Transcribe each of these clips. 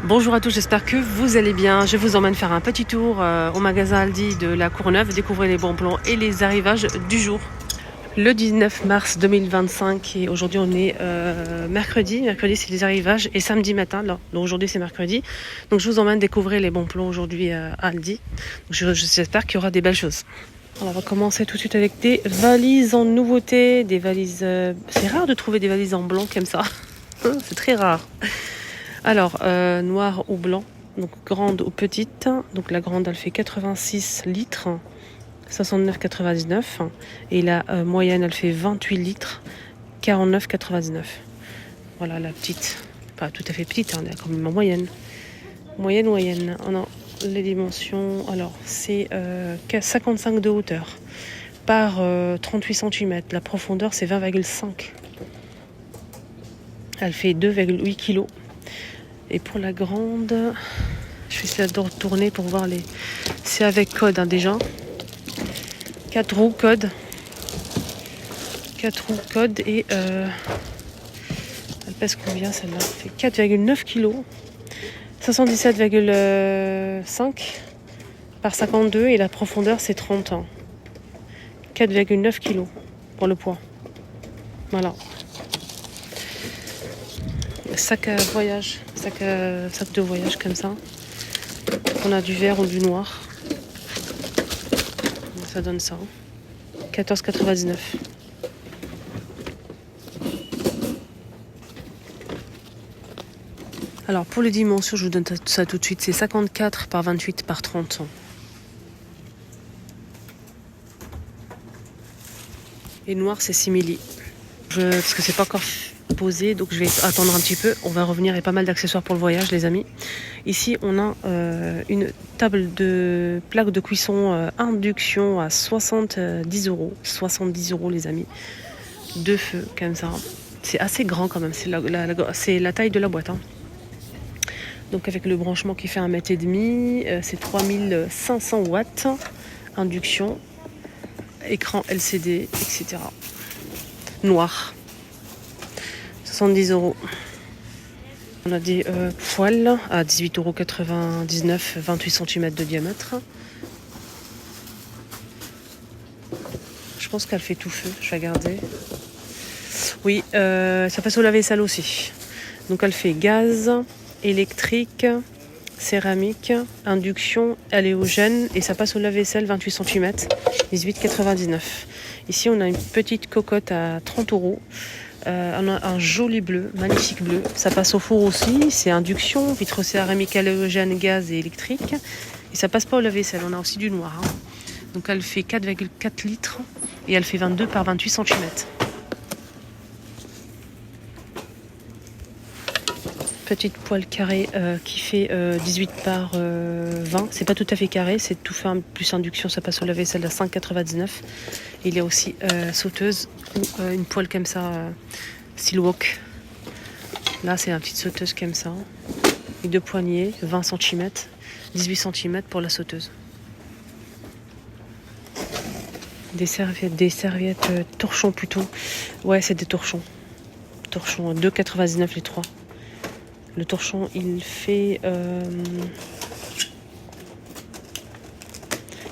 Bonjour à tous, j'espère que vous allez bien. Je vous emmène faire un petit tour au magasin Aldi de la Courneuve, découvrir les bons plans et les arrivages du jour. Le 19 mars 2025 et aujourd'hui on est mercredi. Mercredi c'est les arrivages et samedi matin. Donc aujourd'hui c'est mercredi. Donc je vous emmène découvrir les bons plans aujourd'hui à Aldi. J'espère qu'il y aura des belles choses. Alors, on va commencer tout de suite avec des valises en nouveauté. Des valises. C'est rare de trouver des valises en blanc comme ça. C'est très rare. Alors, noir ou blanc, donc grande ou petite. Donc la grande, elle fait 86 litres, 69,99. Et la moyenne, elle fait 28 litres, 49,99. Voilà la petite. Pas tout à fait petite, on est quand même en moyenne. Moyenne. On a les dimensions. Alors, c'est 55 de hauteur par 38 cm. La profondeur, c'est 20,5. Elle fait 2,8 kg. Et pour la grande, je vais essayer de retourner pour voir les... C'est avec code déjà. 4 roues code. 4 roues code et elle pèse combien celle-là? Elle fait 4,9 kg. 77,5 par 52 et la profondeur c'est 30 ans. 4,9 kg pour le poids. Voilà. Sac à voyage, sac de voyage comme ça. On a du vert ou du noir. Ça donne ça. 14,99. Alors pour les dimensions, je vous donne ça tout de suite. C'est 54 par 28 par 30. Et noir c'est 6 milli. Parce que c'est pas encore posé, donc je vais attendre un petit peu. On va revenir, il y a pas mal d'accessoires pour le voyage les amis. Ici on a une table de plaque de cuisson induction à 70 €. 70 € les amis. 2 feux comme ça. C'est assez grand quand même, c'est la taille de la boîte. Donc avec le branchement qui fait 1,5 m, c'est 3500 watts. Induction, écran LCD, etc. Noir. 70 €. On a des poêles à 18,99 €, 28 cm de diamètre. Je pense qu'elle fait tout feu, je vais regarder. Oui, ça passe au lave-vaisselle aussi. Donc elle fait gaz, électrique, céramique, induction, halogène et ça passe au lave-vaisselle 28 cm, 18,99 €. Ici on a une petite cocotte à 30 €. On a un joli bleu, magnifique bleu. Ça passe au four aussi, c'est induction, vitre céramique, halogène, gaz et électrique. Et ça passe pas au lave-vaisselle, on a aussi du noir. Donc elle fait 4,4 litres et elle fait 22 par 28 cm. Petite poêle carrée qui fait 18 par 20. C'est pas tout à fait carré, c'est tout fait plus induction, ça passe au lave-vaisselle à 5,99 €. Il y a aussi sauteuse ou une poêle comme ça, style wok. Là c'est une petite sauteuse comme ça. Et 2 poignées, 20 cm, 18 cm pour la sauteuse. Des serviettes torchons plutôt. Ouais, c'est des torchons. Torchons 2,99 € les 3. Le torchon, il fait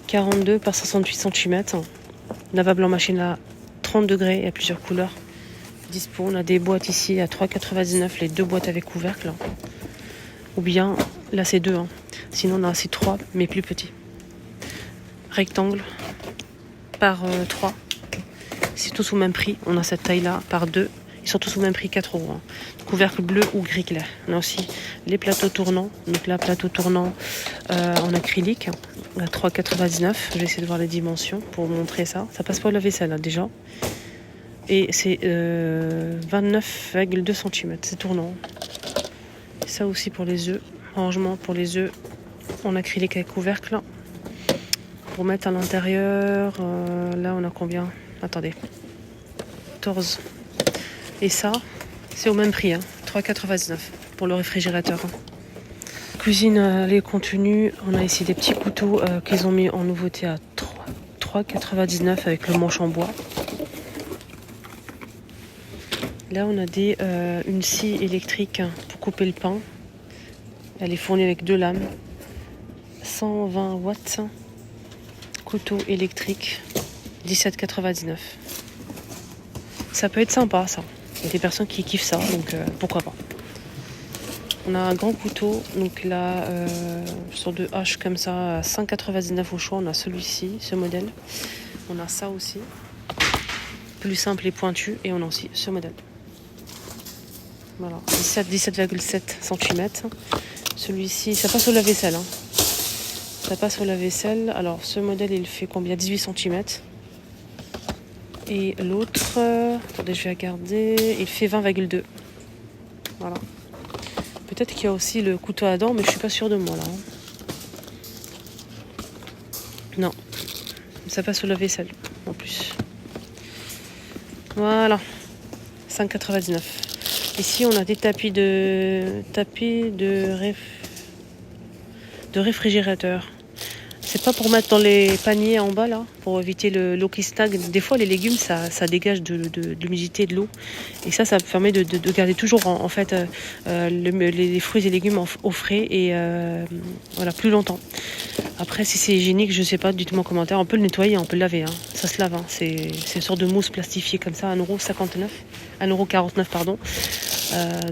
42 par 68 cm. Lavable en machine à 30 degrés et à plusieurs couleurs. Dispo, on a des boîtes ici à 3,99 €, les 2 boîtes avec couvercle. Ou bien, là c'est 2. Sinon, on a aussi 3, mais plus petits. Rectangle par 3. C'est tous au même prix. On a cette taille-là par 2. Ils sont tous au même prix, 4 €. Couvercle bleu ou gris clair. On a aussi les plateaux tournants. Donc là, plateau tournant en acrylique à 3,99 €. Je vais essayer de voir les dimensions pour vous montrer ça. Ça passe pas au lave-vaisselle déjà. Et c'est 29,2 cm. C'est tournant. Ça aussi pour les œufs. Rangement pour les œufs en acrylique avec couvercle. Pour mettre à l'intérieur, là on a combien? Attendez. 14. Et ça, c'est au même prix, 3,99 € pour le réfrigérateur. Cuisine, les contenus, on a ici des petits couteaux qu'ils ont mis en nouveauté à 3,99 € avec le manche en bois. Là, on a une scie électrique pour couper le pain. Elle est fournie avec 2 lames. 120 watts. Couteau électrique. 17,99. Ça peut être sympa, ça. Il y a des personnes qui kiffent ça, donc pourquoi pas. On a un grand couteau, donc là, sur 2 haches comme ça, à 5,99 au choix. On a celui-ci, ce modèle. On a ça aussi. Plus simple et pointu. Et on a aussi ce modèle. Voilà, 17,7 cm. Celui-ci, ça passe au lave-vaisselle. Hein. Ça passe au lave-vaisselle. Alors, ce modèle, il fait combien? 18 cm. Et l'autre, attendez, je vais regarder. Il fait 20,2. Voilà. Peut-être qu'il y a aussi le couteau à dents, mais je suis pas sûre de moi là. Non. Ça passe au lave-vaisselle, en plus. Voilà. 5,99. Ici, on a des tapis de réfrigérateur. C'est pas pour mettre dans les paniers en bas là, pour éviter l'eau qui stagne. Des fois les légumes ça dégage de l'humidité et de l'eau. Et ça permet de garder toujours en fait les fruits et légumes au frais et voilà, plus longtemps. Après si c'est hygiénique, je sais pas, dites-moi en commentaire. On peut le nettoyer, on peut le laver. Hein. Ça se lave. Hein. C'est une sorte de mousse plastifiée comme ça, 1,59€. 1,49€, pardon.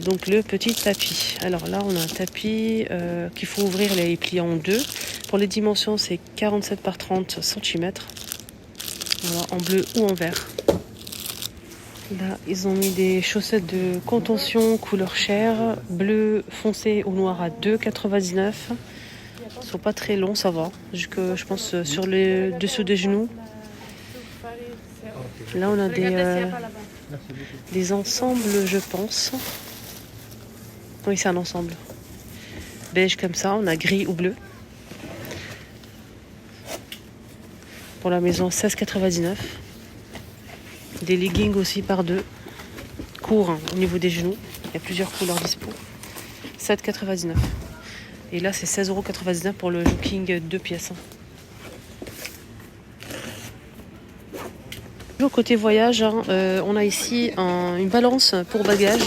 Donc le petit tapis. Alors là on a un tapis qu'il faut ouvrir et plier en 2. Pour les dimensions c'est 47 par 30 cm. Voilà, en bleu ou en vert. Là ils ont mis des chaussettes de contention couleur chair, bleu foncé ou noir à 2,99. Ils sont pas très longs, ça va. Jusque je pense sur les dessous des genoux. Là on a des ensembles, je pense. Oui, c'est un ensemble. Beige comme ça, on a gris ou bleu. Pour la maison, 16,99. Des leggings aussi par 2. Courts hein, au niveau des genoux. Il y a plusieurs couleurs dispo. 7,99. Et là, c'est 16,99€ pour le jogging 2 pièces. Côté voyage, hein, on a ici une balance pour bagages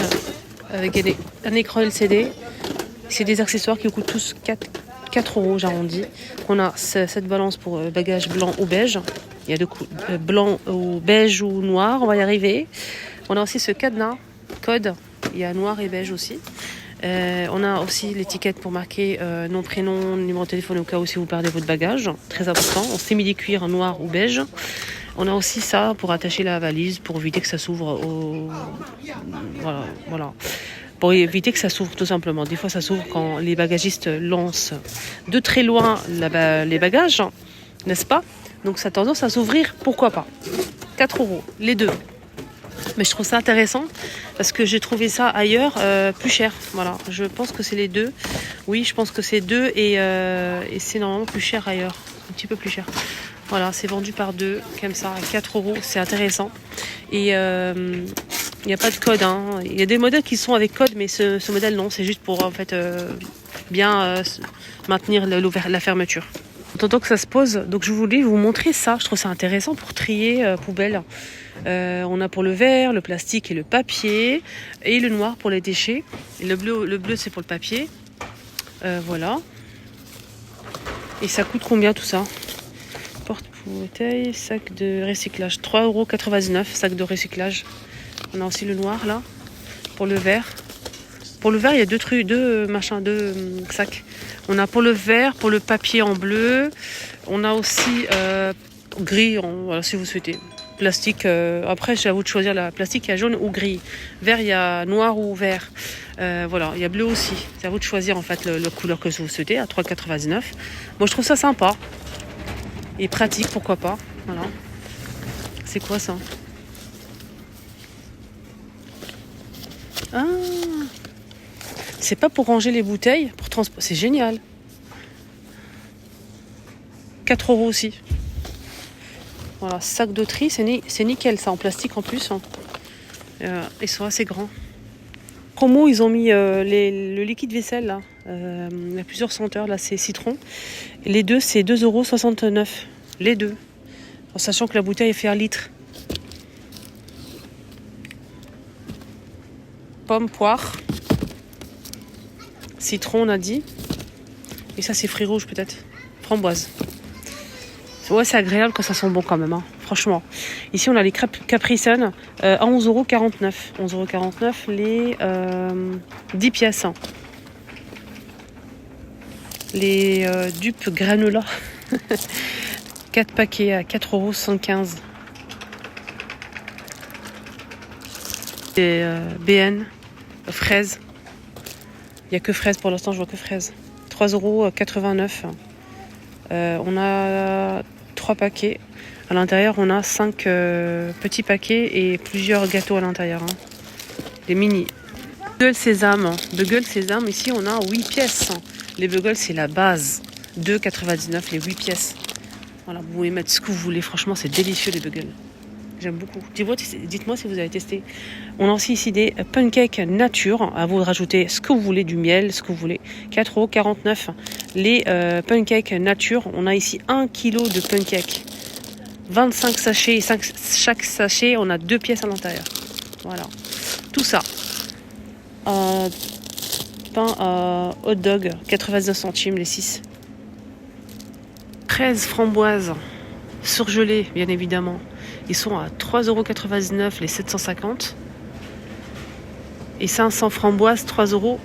avec un écran LCD. C'est des accessoires qui coûtent tous 4€, j'arrondis. On a cette balance pour bagages blanc ou beige. Il y a deux coups, blanc ou beige ou noir, on va y arriver. On a aussi ce cadenas, code, il y a noir et beige aussi. On a aussi l'étiquette pour marquer nom, prénom, numéro de téléphone au cas où si vous perdez votre bagage. Très important, en simili-cuir noir ou beige. On a aussi ça pour attacher la valise, pour éviter que ça s'ouvre Voilà. Pour éviter que ça s'ouvre tout simplement. Des fois ça s'ouvre quand les bagagistes lancent de très loin les bagages, n'est-ce pas? Donc ça a tendance à s'ouvrir, pourquoi pas. 4€, les deux. Mais je trouve ça intéressant parce que j'ai trouvé ça ailleurs plus cher. Voilà, je pense que c'est les deux. Oui, je pense que c'est 2 et c'est normalement plus cher ailleurs. Un petit peu plus cher. Voilà, c'est vendu par 2, comme ça, à 4€. C'est intéressant. Et il n'y a pas de code. Hein. Il y a des modèles qui sont avec code, mais ce modèle, non. C'est juste pour en fait bien maintenir la fermeture. En attendant que ça se pose, donc je voulais vous montrer ça. Je trouve ça intéressant pour trier poubelle. On a pour le verre, le plastique et le papier. Et le noir pour les déchets. Et le bleu c'est pour le papier. Voilà. Et ça coûte combien tout ça? Porte-bouteille, sac de recyclage. 3,99€, sac de recyclage. On a aussi le noir là. Pour le verre. Pour le verre, il y a deux sacs. On a pour le verre, pour le papier en bleu. On a aussi gris, voilà, si vous souhaitez. Plastique, après c'est à vous de choisir la plastique, il y a jaune ou gris. Vert, il y a noir ou vert. Voilà, il y a bleu aussi. C'est à vous de choisir en fait la couleur que vous souhaitez, à 3,99€. Moi je trouve ça sympa. Et pratique, pourquoi pas. Voilà. C'est quoi ça? Ah, c'est pas pour ranger les bouteilles, pour transporter. C'est génial. 4€ aussi. Voilà, sac de tri, c'est nickel ça, en plastique en plus. Hein. Ils sont assez grands. Promo, ils ont mis le liquide vaisselle là. Il y a plusieurs senteurs, là c'est citron. Et les deux, c'est 2,69€. Les deux. En sachant que la bouteille fait 1 litre. Pomme, poire. Citron, on a dit. Et ça, c'est fruits rouges peut-être. Framboise. Ouais, c'est agréable quand ça sent bon quand même, hein. Franchement. Ici, on a les crêpes Capri Sun à 11,49 €. 11,49 € les 10 pièces. Hein. Les dupes granola. 4 paquets à 4,75 €. Et BN, fraises. Il n'y a que fraises pour l'instant, je vois que fraises. 3,89 €. On a 3 paquets. À l'intérieur, on a 5 petits paquets et plusieurs gâteaux à l'intérieur. Hein. Des mini. Beugles sésame. Beugles sésame, ici, on a 8 pièces. Les beugles, c'est la base. 2,99 € les 8 pièces. Voilà, vous pouvez mettre ce que vous voulez. Franchement, c'est délicieux, les beugles. J'aime beaucoup. Dites-moi si vous avez testé. On a aussi ici des pancakes nature. À vous de rajouter ce que vous voulez, du miel, ce que vous voulez. 4,49 € les pancakes nature. On a ici 1 kg de pancakes. 25 sachets. Chaque sachet, on a 2 pièces à l'intérieur. Voilà. Tout ça. Pain à hot dog. 99 centimes les 6. 13 framboises. Surgelées, bien évidemment. Ils sont à 3,99 € les 750. Et 500 framboises, 3,49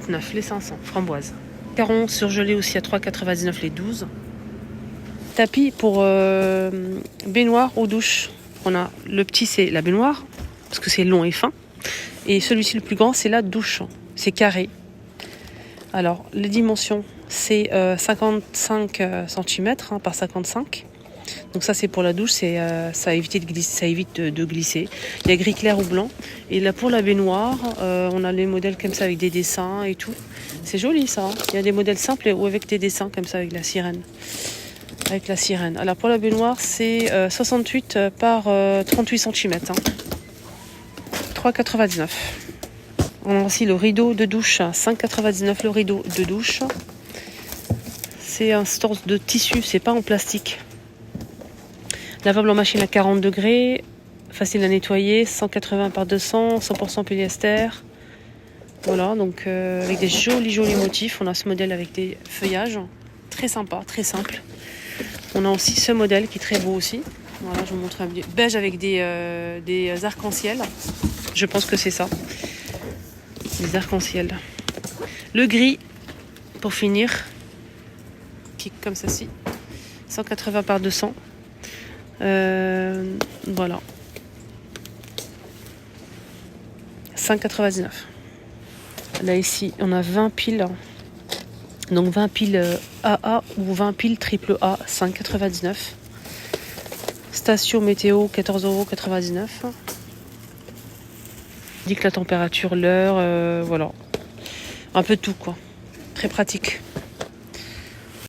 € les 500 framboises. Carons surgelés aussi à 3,99 € les 12. Tapis pour baignoire ou douche. On a le petit, c'est la baignoire, parce que c'est long et fin. Et celui-ci, le plus grand, c'est la douche. C'est carré. Alors, les dimensions, c'est 55 cm par 55. Donc ça, c'est pour la douche, ça évite de glisser. Il y a gris clair ou blanc. Et là, pour la baignoire, on a les modèles comme ça avec des dessins et tout. C'est joli, ça. Hein. Il y a des modèles simples ou avec des dessins comme ça avec la sirène. Alors, pour la baignoire, c'est 68 par 38 cm. Hein. 3,99 €. On a aussi le rideau de douche, 5,99 € le rideau de douche. C'est un store de tissu, c'est pas en plastique. Lavable en machine à 40 degrés, facile à nettoyer, 180 par 200, 100% polyester. Voilà, donc avec des jolis motifs. On a ce modèle avec des feuillages, très sympa, très simple. On a aussi ce modèle qui est très beau aussi. Voilà, je vous montre un beige avec des arcs-en-ciel. Je pense que c'est ça, des arcs-en-ciel. Le gris, pour finir, qui est comme ceci, 180 par 200. Voilà. 5,99 €. Là ici, on a 20 piles. Donc 20 piles AA ou 20 piles triple A, 5,99 €. Station météo, 14,99 €. Dit que la température, l'heure, voilà. Un peu de tout quoi. Très pratique.